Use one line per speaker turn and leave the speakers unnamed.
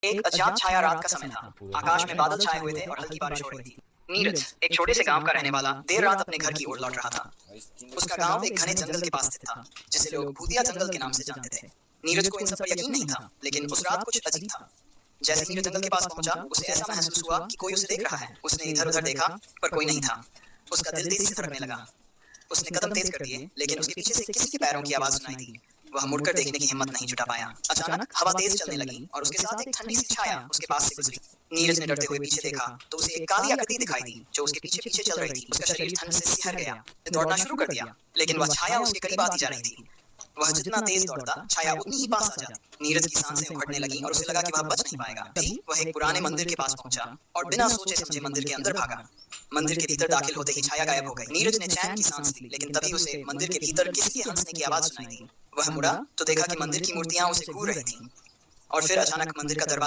एक अज्ञात छाया रात का समय था। आकाश में बादल छाए हुए थे और हल्की बारिश हो रही थी। नीरज, एक छोटे से गांव का रहने वाला, देर रात अपने घर की ओर लौट रहा था। उसका गांव एक घने जंगल के पास स्थित था, जिसे लोग भूतिया जंगल के नाम से जानते थे। नीरज को इन सब पर यकीन नहीं था, लेकिन उस रात कुछ अजीब था। जैसे नीरज जंगल के पास पहुंचा, उसे ऐसा महसूस हुआ कि कोई उसे देख रहा है। उसने इधर-उधर देखा, पर कोई नहीं था। उसका दिल तेजी से धड़कने लगा। उसने कदम तेज कर दिए, लेकिन उसके पीछे से किसी के पैरों की आवाज सुनाई दी। वह मुड़कर देखने की हिम्मत नहीं जुटा पाया। अचानक हवा तेज चलने लगी और उसके साथ एक ठंडी सी छाया उसके पास से गुजरी। नीरज ने डरते हुए पीछे देखा तो उसे एक काली आकृति दिखाई दी जो उसके पीछे पीछे चल रही थी। उसका शरीर ठंड से सिहर गया। उसने दौड़ना शुरू कर दिया, लेकिन वह छाया उसके करीब आती जा रही थी। वह जितना तेज दौड़ता, छाया उतनी ही पास आ जाती। नीरज की सांसें उखड़ने लगीं और उसे लगा कि वह बच नहीं पाएगा। तभी वह एक पुराने मंदिर के पास पहुंचा और बिना सोचे समझे मंदिर के अंदर भागा। मंदिर के भीतर दाखिल होते ही छाया गायब हो गई। नीरज ने चैन की सांस ली, लेकिन तभी उसे मंदिर के भीतर किसी के हंसने की आवाज सुनाई दी। वह मुड़ा तो देखा कि मंदिर की मूर्तियां उसे घूर रही थीं। और फिर अचानक मंदिर का दरवाजा